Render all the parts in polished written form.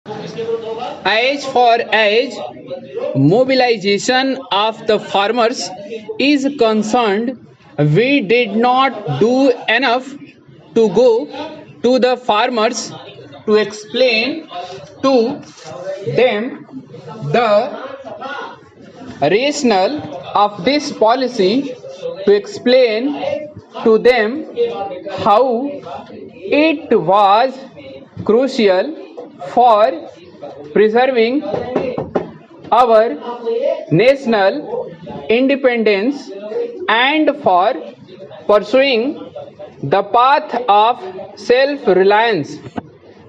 Age for age, mobilization of the farmers is concerned, we did not do enough to go to the farmers to explain to them the rationale of this policy, to explain to them how it was crucial for preserving our national independence and for pursuing the path of self reliance.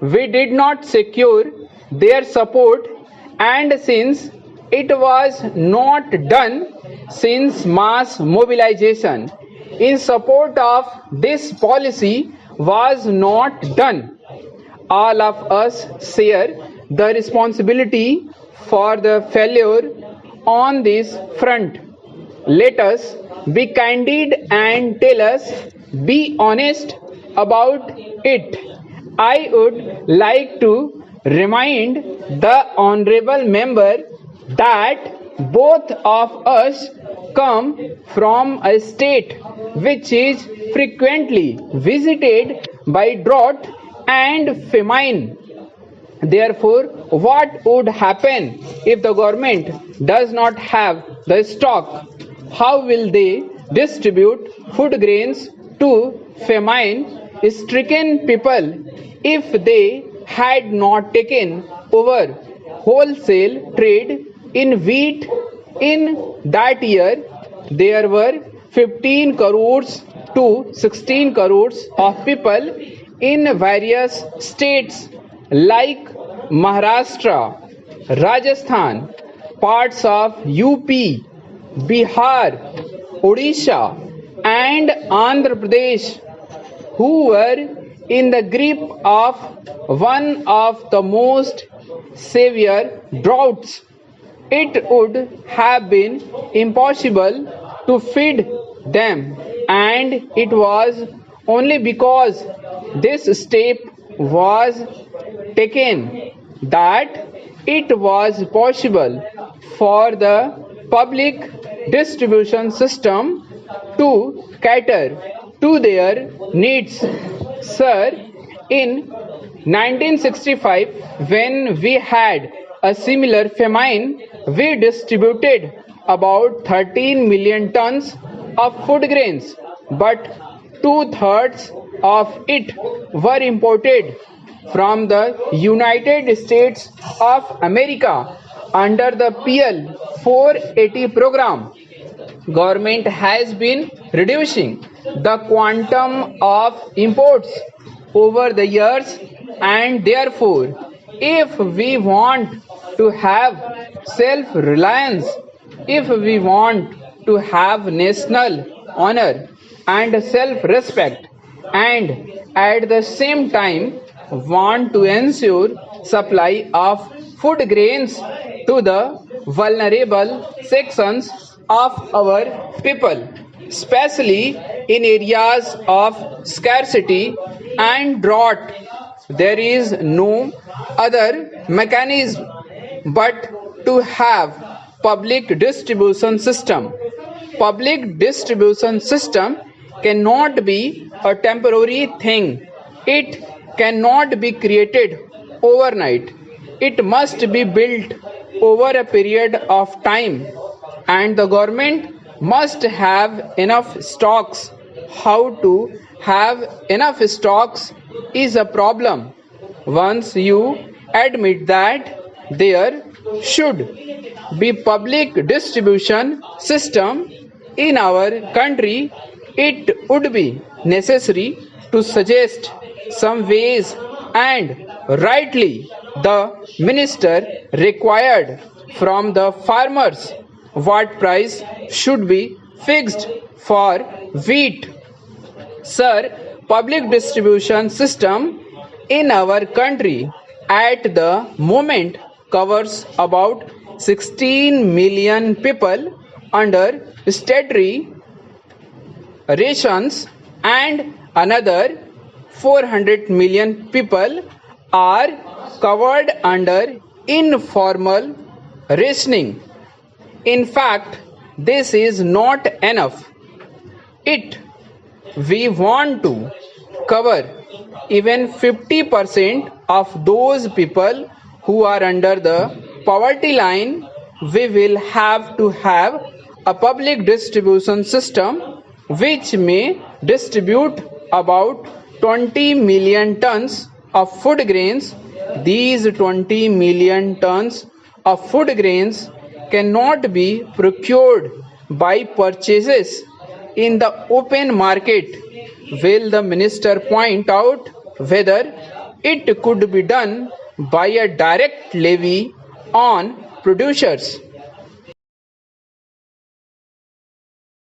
We did not secure their support, and since it was not done, since mass mobilization in support of this policy was not done, all of us share the responsibility for the failure on this front. Let us be candid and tell us, be honest about it. I would like to remind the honorable member that both of us come from a state which is frequently visited by drought and famine. Therefore, what would happen if the government does not have the stock? How will they distribute food grains to famine stricken people if they had not taken over wholesale trade in wheat? In that year, there were 15 crores to 16 crores of people in various states like Maharashtra, Rajasthan, parts of UP, Bihar, Odisha, and Andhra Pradesh, who were in the grip of one of the most severe droughts. It would have been impossible to feed them, and it was only because this step was taken that it was possible for the public distribution system to cater to their needs. Sir, in 1965, when we had a similar famine, we distributed about 13 million tons of food grains, but two-thirds of it were imported from the United States of America under the PL 480 program. Government has been reducing the quantum of imports over the years, and therefore if we want to have self reliance, if we want to have national honor and self respect, and at the same time want to ensure supply of food grains to the vulnerable sections of our people, especially in areas of scarcity and drought, there is no other mechanism but to have public distribution system. Public distribution system cannot be a temporary thing. It cannot be created overnight. It must be built over a period of time, and the government must have enough stocks. How to have enough stocks is a problem. Once you admit that there should be public distribution system in our country, it would be necessary to suggest some ways, and rightly the minister required from the farmers what price should be fixed for wheat. Sir, public distribution system in our country at the moment covers about 16 million people under statutory rations and another 400 million people are covered under informal rationing. In fact, this is not enough. We want to cover even 50% of those people who are under the poverty line. We will have to have a public distribution system which may distribute about 20 million tons of food grains. These 20 million tons of food grains cannot be procured by purchases in the open market. Will the minister point out whether it could be done by a direct levy on producers?